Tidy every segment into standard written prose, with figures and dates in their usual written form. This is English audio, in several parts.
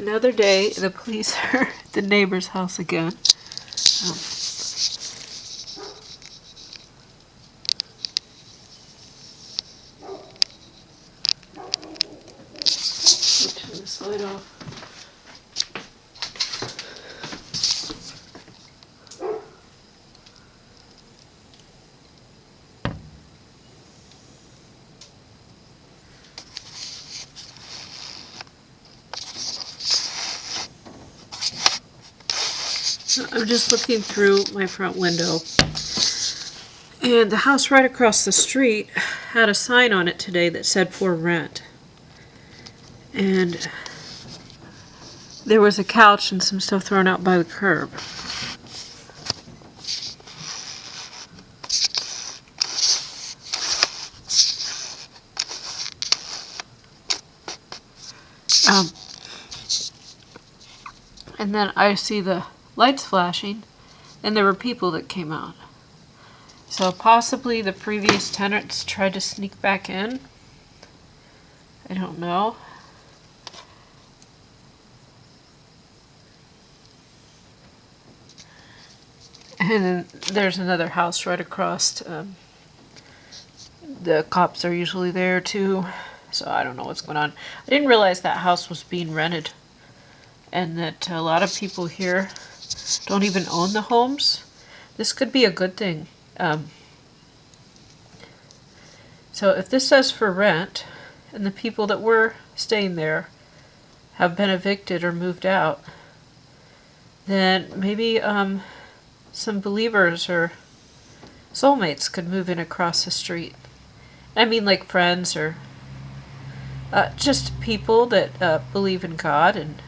Another day, the police are at the neighbor's house again. Um, turn this light off. I'm just looking through my front window, and the house right across the street had a sign on it today that said for rent. And there was a couch and some stuff thrown out by the curb. And then I see the lights flashing, and there were people that came out. So possibly the previous tenants tried to sneak back in. I don't know. And then there's another house right across. The cops are usually there too, so I don't know what's going on. I didn't realize that house was being rented, and that a lot of people here don't even own the homes. This could be a good thing. So if this says for rent, and the people that were staying there have been evicted or moved out, then maybe some believers or soulmates could move in across the street. I mean, like friends or just people that believe in God and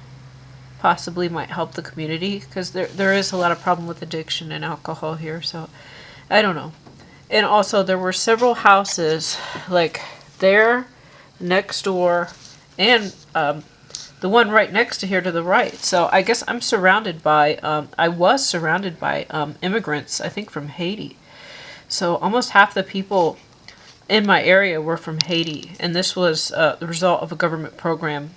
possibly might help the community, because there is a lot of problem with addiction and alcohol here, so I don't know. And also there were several houses like there, next door, and the one right next to here to the right. So I guess I'm surrounded by, I was surrounded by immigrants, I think from Haiti. So almost half the people in my area were from Haiti, and this was the result of a government program.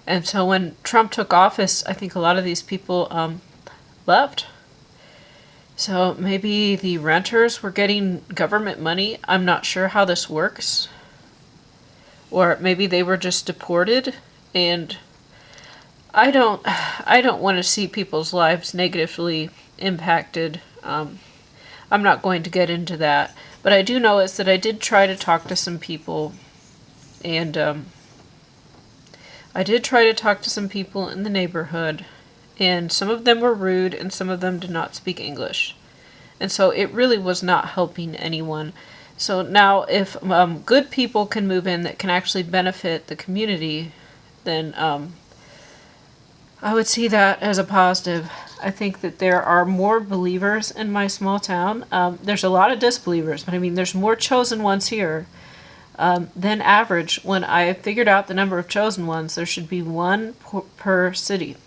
And so when Trump took office, I think a lot of these people left. So maybe the renters were getting government money. I'm not sure how this works. Or maybe they were just deported, and I don't want to see people's lives negatively impacted. I'm not going to get into that. But I do know is that I did try to talk to some people, and I did try to talk to some people in the neighborhood, and some of them were rude and some of them did not speak English. And so it really was not helping anyone. So now if good people can move in that can actually benefit the community, then I would see that as a positive. I think that there are more believers in my small town. There's a lot of disbelievers, but I mean there's more chosen ones here than average. When I figured out the number of chosen ones, there should be one per city.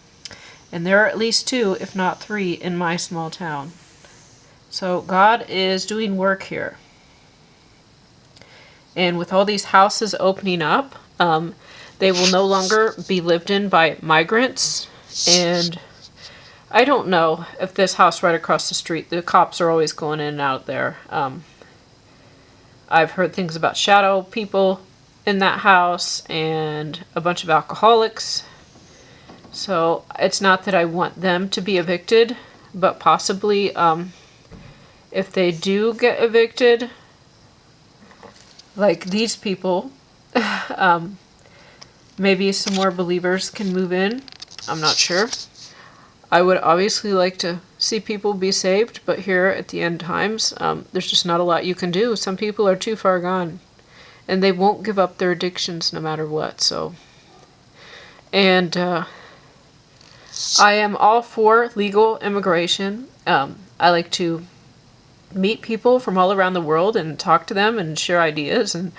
And there are at least 2, if not 3, in my small town. So God is doing work here. And with all these houses opening up, they will no longer be lived in by migrants. And I don't know if this house right across the street, the cops are always going in and out there. I've heard things about shadow people in that house and a bunch of alcoholics. So it's not that I want them to be evicted, but possibly if they do get evicted, like these people, maybe some more believers can move in. I'm not sure. I would obviously like to see people be saved, but here at the end times, there's just not a lot you can do. Some people are too far gone, and they won't give up their addictions no matter what. So, and I am all for legal immigration. I like to meet people from all around the world and talk to them and share ideas and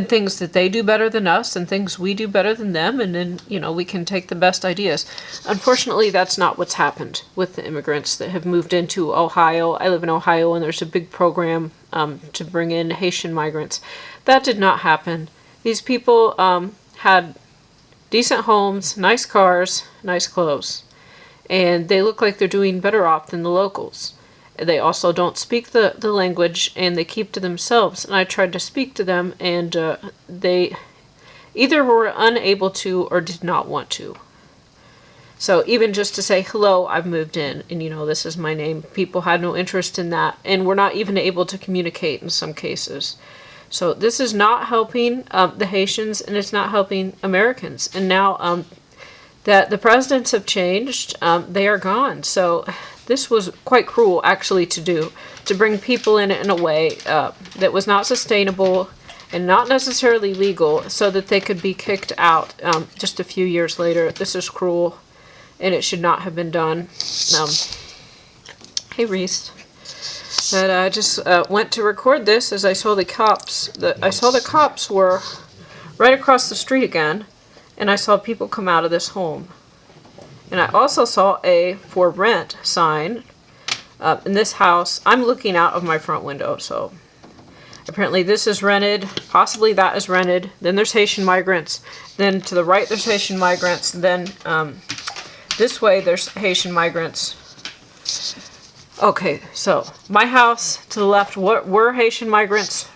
things that they do better than us and things we do better than them, and then, you know, we can take the best ideas. Unfortunately, that's not what's happened with the immigrants that have moved into Ohio. I live in Ohio, and there's a big program to bring in Haitian migrants. That did not happen. These people had decent homes, nice cars, nice clothes. And they look like they're doing better off than the locals. They also don't speak the language, and they keep to themselves. And I tried to speak to them, and they either were unable to or did not want to. So even just to say, hello, I've moved in, and this is my name, people had no interest in that, and were not even able to communicate in some cases. So this is not helping the Haitians, and it's not helping Americans. And now that the presidents have changed, they are gone. So this was quite cruel, actually, to do, to bring people in a way that was not sustainable and not necessarily legal, so that they could be kicked out just a few years later. This is cruel, and it should not have been done. Hey, Reese. But I just went to record this as I saw the cops. I saw the cops were right across the street again, and I saw people come out of this home. And I also saw a for rent sign in this house. I'm looking out of my front window, so apparently this is rented, possibly that is rented. Then there's Haitian migrants. Then to the right there's Haitian migrants. Then this way there's Haitian migrants. Okay, so my house to the left were Haitian migrants.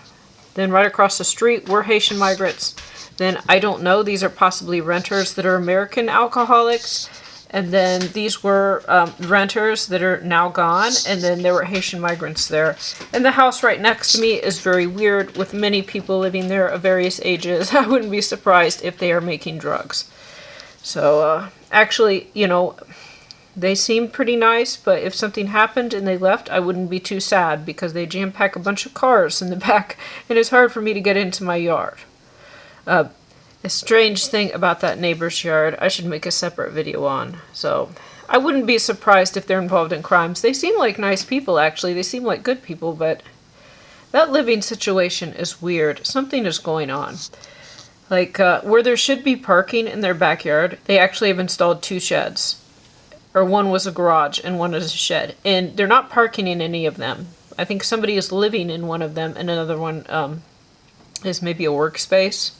Then right across the street were Haitian migrants. Then I don't know, these are possibly renters that are American alcoholics. And then these were renters that are now gone. And then there were Haitian migrants there. And the house right next to me is very weird, with many people living there of various ages. I wouldn't be surprised if they are making drugs. So actually, they seem pretty nice, but if something happened and they left, I wouldn't be too sad, because they jam-pack a bunch of cars in the back, and it's hard for me to get into my yard. A strange thing about that neighbor's yard, I should make a separate video on. So I wouldn't be surprised if they're involved in crimes. They seem like nice people, actually. They seem like good people, but that living situation is weird. Something is going on. Like, where there should be parking in their backyard, they actually have installed 2 sheds. Or one was a garage and one is a shed. And they're not parking in any of them. I think somebody is living in one of them, and another one is maybe a workspace.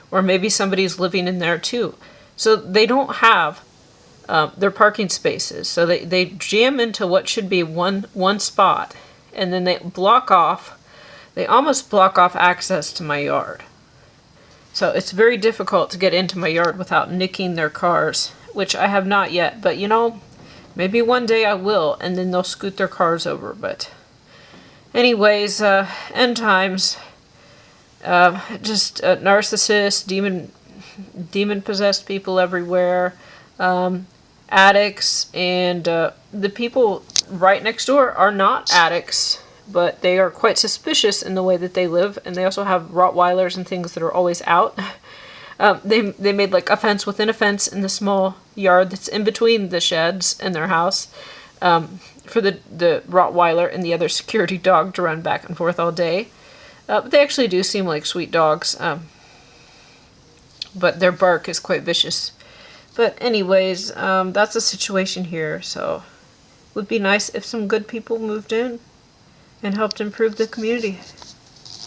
Or maybe somebody's living in there too. So they don't have their parking spaces. So they jam into what should be one spot. And then they almost block off access to my yard. So it's very difficult to get into my yard without nicking their cars, which I have not yet. But maybe one day I will, and then they'll scoot their cars over. But anyways, end times. Just narcissists, demon-possessed people everywhere, addicts, and the people right next door are not addicts, but they are quite suspicious in the way that they live, and they also have Rottweilers and things that are always out. They made like a fence within a fence in the small yard that's in between the sheds in their house for the Rottweiler and the other security dog to run back and forth all day. But they actually do seem like sweet dogs, but their bark is quite vicious. But anyways, that's the situation here, so it would be nice if some good people moved in and helped improve the community.